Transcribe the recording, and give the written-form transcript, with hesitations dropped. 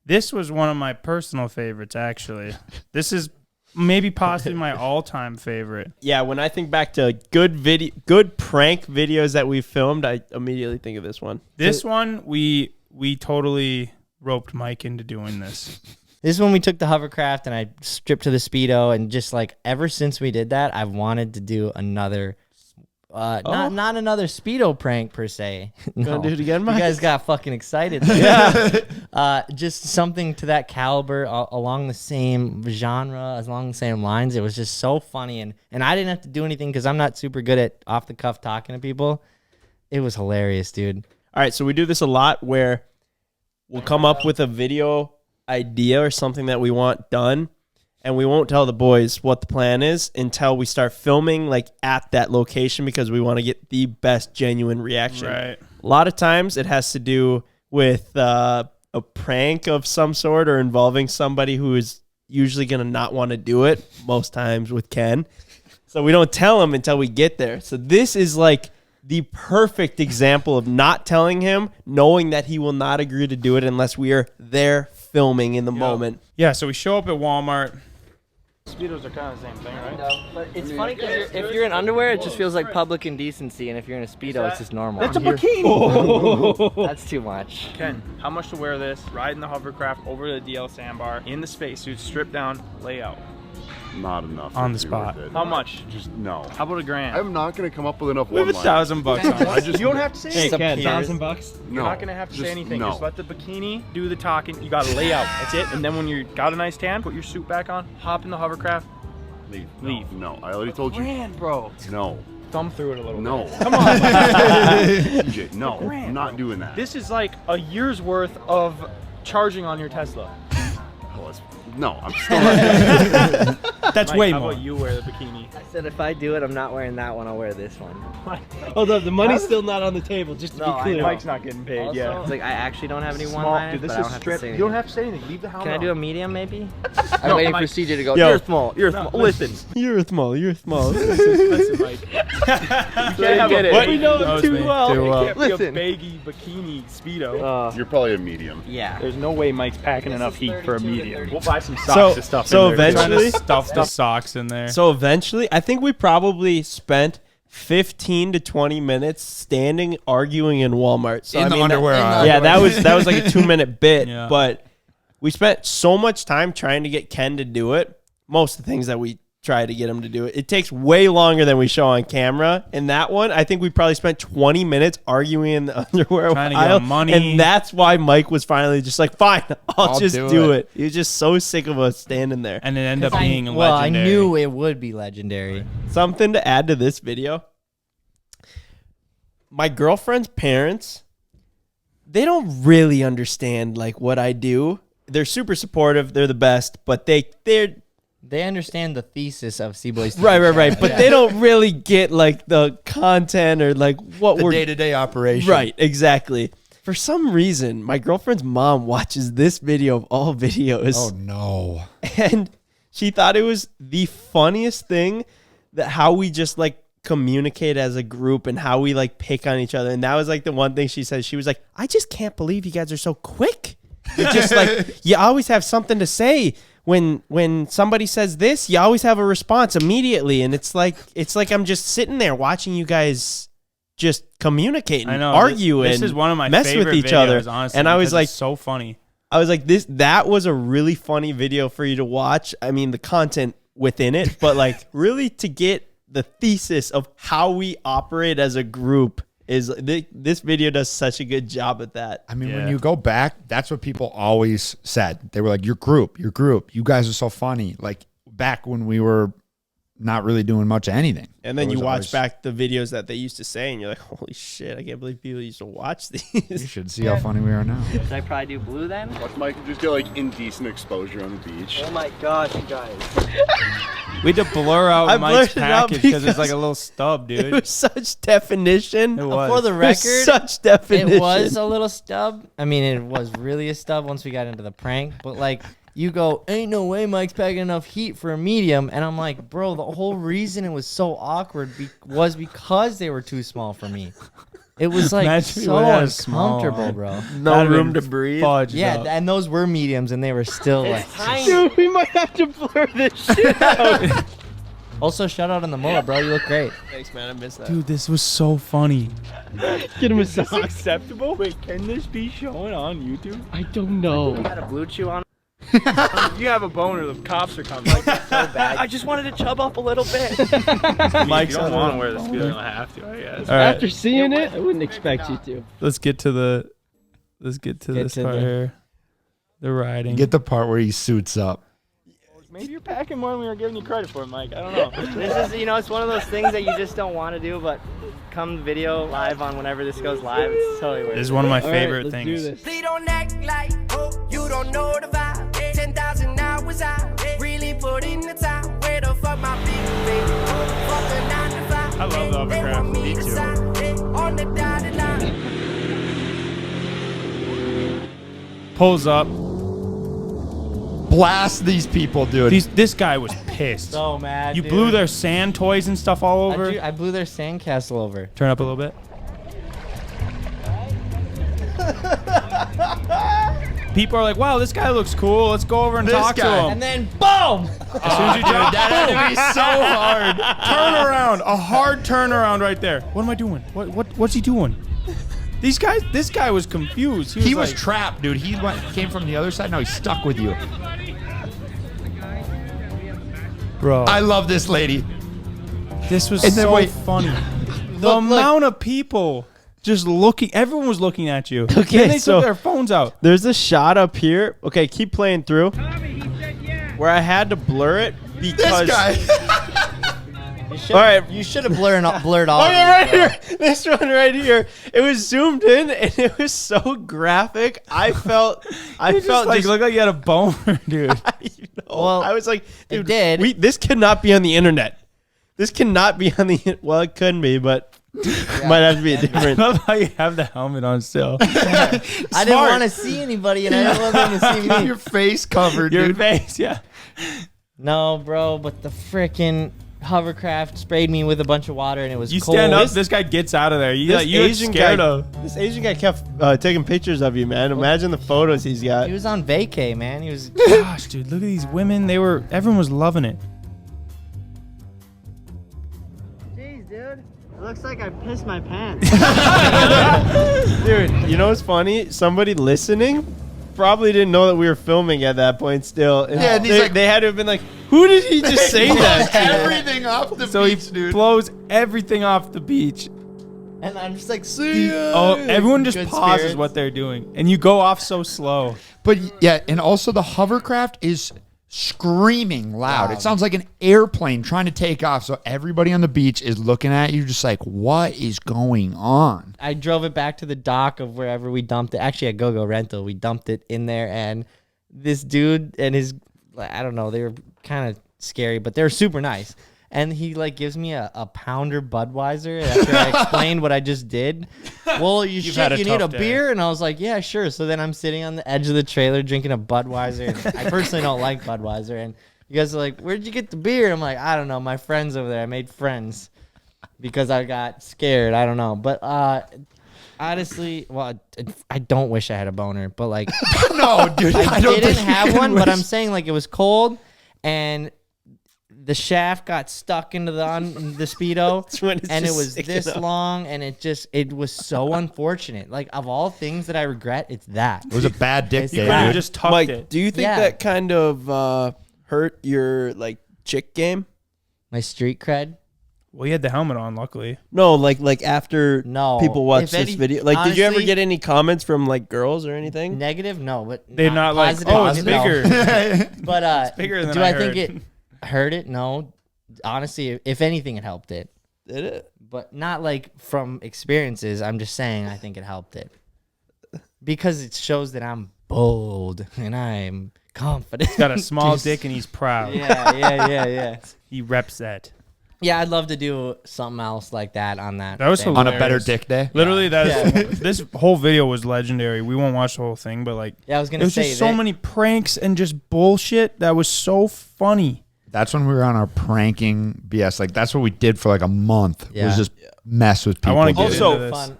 This was one of my personal favorites, actually. This is maybe possibly my all-time favorite. Yeah, when I think back to good prank videos that we filmed, I immediately think of this one. This one, we totally roped Mike into doing this. This is when we took the hovercraft and I stripped to the Speedo, and just like ever since we did that, I've wanted to do another, not another Speedo prank per se. No. Gonna do it again, Mike? You guys got fucking excited. Yeah. Just something to that caliber, along the same genre, along the same lines. It was just so funny, and I didn't have to do anything because I'm not super good at off the cuff talking to people. It was hilarious, dude. All right, so we do this a lot where we'll come up with a video idea or something that we want done, and we won't tell the boys what the plan is until we start filming like at that location, because we want to get the best genuine reaction. Right. A lot of times it has to do with a prank of some sort or involving somebody who is usually going to not want to do it, most times with Ken. So we don't tell him until we get there. So this is like the perfect example of not telling him, knowing that he will not agree to do it unless we are there filming in the moment. Yeah, so we show up at Walmart. Speedos are kind of the same thing, right? No, but it's funny because if you're in underwear, it just feels like public indecency, and if you're in a Speedo, it's just normal. That's a bikini! That's too much. Ken, how much to wear this, ride in the hovercraft over to the DL sandbar, in the spacesuit, strip down, lay out? Not enough. On the spot. How much? Just no. How about $1,000? I'm not going to come up with enough We have one-liners. $1,000 on it. You don't have to say anything. Ken, $1,000? No. You're not going to have to say anything. No. Just let the bikini do the talking. You got to lay out. That's it. And then when you got a nice tan, put your suit back on, hop in the hovercraft, Leave. leave. No, I already told you. $1,000, bro. No. Thumb through it a little No. bit. Come on. TJ, no. $1,000, Not bro. doing that. This is like a year's worth of charging on your Tesla. Oh, no, I'm still not doing it. That's Mike, way how more. about you wear the bikini? I said if I do it, I'm not wearing that one. I'll wear this one. Hold up, the money's still not on the table, just to No, be I clear. know. Mike's not getting paid, Also, yeah. it's like I actually don't have any Small, one-liners, dude, this but I is don't have to strip. say You don't anything. have to say anything. Leave the helmet Can I do on. a medium, maybe? No, I'm waiting Mike. for CJ to go. Yo. You're small. You're small. Listen. You're small, you're small. Listen, Mike. You can't have get a it. baggy, We know That him was too me. well. Too well. it can't be a Listen. baggy bikini Speedo. You're probably a medium. Yeah. There's no way Mike's packing This enough is heat for a 32 to medium. 30. We'll buy some So- socks and stuff so in there. Trying eventually- to stuff the socks in there. So eventually, I think we probably spent 15 to 20 minutes standing arguing in Walmart. So In I the mean, underwear aisle. Yeah, that was like a 2-minute bit, Yeah. but we spent so much time trying to get Ken to do it. Most of the things that we try to get him to do it takes way longer than we show on camera. In that one, I think we probably spent 20 minutes arguing in the underwear Trying to get aisle, money. and that's why Mike was finally just like, "Fine, I'll just do do it." it." He was just so sick of us standing there. And it ended up being Well, legendary. I knew it would be legendary. Something to add to this video. My girlfriend's parents, they don't really understand like what I do. They're super supportive. They're the best, but they're They understand the thesis of C-Boys. right. But they don't really get like the content or like what we're day-to-day operation. right. Exactly. For some reason, my girlfriend's mom watches this video of all videos. Oh no. And she thought it was the funniest thing, that how we just like communicate as a group and how we like pick on each other. And that was like the one thing she said. She was like, I just can't believe you guys are so quick. You're just like, you always have something to say. When somebody says this, you always have a response immediately. And it's like I'm just sitting there watching you guys just communicate and I know. argue This and is one of my mess favorite with each videos, other. honestly, And I was because like, it's so funny. I was like, that was a really funny video for you to watch. I mean, the content within it, but like really to get the thesis of how we operate as a group is this video does such a good job at that. I mean, Yeah. when you go back, that's what people always said. They were like, your group, you guys are so funny. Like back when we were not really doing much of anything. And then It you was watch always- back the videos that they used to say and you're like, holy shit, I can't believe people used to watch You these. should see how funny we are now. Should I probably do blue then? Watch Mike just get like indecent exposure on the beach. Oh my gosh, you guys. We had to blur out I Mike's blurred it out package because it's because like a little stub, It dude. was such definition. It was. For the It was record, such definition. it was a little stub. I mean, it was really a stub once we got into the prank. But like, you go, ain't no way Mike's packing enough heat for a medium. And I'm like, bro, the whole reason it was so awkward was because they were too small for me. It was like Imagine so we had a small uncomfortable, arm. bro. No That'd room to been breathe. fudged Yeah, up. and those were mediums, and they were still like. Dude, we might have to blur this shit out. Also, shout out on the mullet, bro. You look great. Thanks, man. I missed that. Dude, this was so funny. Get him a Is this sock. acceptable? Wait, can this be shown on YouTube? I don't know. Got a blue chew on. If you have a boner, the cops are coming. Like, so bad. I just wanted to chub up a little bit. Mike, you don't want to wear this, you're gonna have to, I guess. All right, After seeing it, I wouldn't expect you to. let's get to this part here. The riding. Get the part where he suits up. Maybe you're packing more than we were giving you credit for, Mike. I don't know. This is, it's one of those things that you just don't want to do, but come video live on whenever this goes live, it's totally worth it. This is one of my favorite things. Please don't act like you don't know the vibe. 10,000 hours I really put in the time. Where the fuck my people, baby? Fuck the 9 to 5. I love the Hovercraft. Me too. On the dotted line. Pulls up. Blast these people, dude. This guy was pissed. So mad. You dude. blew their sand toys and stuff all over. I blew their sandcastle over. Turn up a little bit. People are like, wow, this guy looks cool. Let's go over and This talk guy. to him. And then boom! As soon as you do it, that had to be so hard. turn around. A hard turnaround right there. What am I doing? What's he doing? This guy was confused. He was like, trapped, dude. He came from the other side. Now he's stuck with you. bro. I love this lady. This was And then so wait. funny. The amount of people just looking. Everyone was looking at you. Okay, Then they so- took their phones out. There's a shot up here. Okay, keep playing through. Where I had to blur it because. This guy. All right. You should have blurred all. Oh yeah, right here. This one right here. It was zoomed in and it was so graphic. I felt Just like looked like you had a boner, dude. Well, I was like, it dude, did. this cannot be on the internet. This cannot be on the. Well, it couldn't be, but might have to be a I different. love how you have the helmet on still. I didn't want to see anybody, and I didn't want them to see me. Your face covered, Your dude. face, yeah. No, bro, but the freaking hovercraft sprayed me with a bunch of water, and it was You cold. stand up, this guy gets out of there. You This like, you Asian scared guy, of. this Asian guy kept taking pictures of you, man. Imagine the photos he's got. He was on vacay, man. He was. Gosh, dude, look at these women. Everyone was loving it. Jeez, dude. It looks like I pissed my pants. Dude, you know what's funny? Somebody listening probably didn't know that we were filming at that point still. And Yeah, and he's they, like- they had to have been like, who did he just say that to? Everything off the So beach, he dude. blows everything off the beach. And I'm just like, see ya. Oh, everyone just Good pauses spirits. what they're doing, and you go off so slow. But yeah, and also the hovercraft is screaming loud. It sounds like an airplane trying to take off. So everybody on the beach is looking at you just like, what is going on? I drove it back to the dock of wherever we dumped it. Actually, at GoGo Rental, we dumped it in there, and this dude and his, I don't know, they were kind of scary, but they were super nice. And he like gives me a pounder Budweiser after I explained what I just did. Well, you had a need a tough day. beer, and I was like, yeah, sure. So then I'm sitting on the edge of the trailer drinking a Budweiser. And I personally don't like Budweiser, and you guys are like, where'd you get the beer? I'm like, I don't know, my friends over there. I made friends because I got scared. I don't know, but honestly, well, I don't wish I had a boner, but like No, dude. I don't didn't think you have can one, but wish. I'm saying like it was cold and the shaft got stuck into the Speedo when it's and it just was sticking this up. long and it was so unfortunate. Like of all things that I regret, it's that. It was a bad dick It's day, You could have dude. just tucked Mike, it. do you think Yeah. that kind of hurt your like chick game? My street cred. Well, you had the helmet on, luckily. No, like after No. people watch If this any- video. Like, did you ever honestly- get any comments from like girls or anything? Negative? No, but They're not like, positive, oh, it's no. bigger. But bigger than do I I think heard. it hurt it? No. Honestly, if anything, it helped it. Did it? But not like from experiences. I'm just saying I think it helped it. Because it shows that I'm bold and I'm confident. He's got a small Just- dick and he's proud. Yeah. He reps that. Yeah, I'd love to do something else like that on that. That was thing. On a better hilarious. dick day. Literally, Yeah. this whole video was legendary. We won't watch the whole thing, but like, Yeah, I was it gonna was say just so that- many pranks and just bullshit that was so funny. That's when we were on our pranking BS. Like that's what we did for like a month. Yeah. Was just mess with people. I wanna dude. get Also, into this. fun.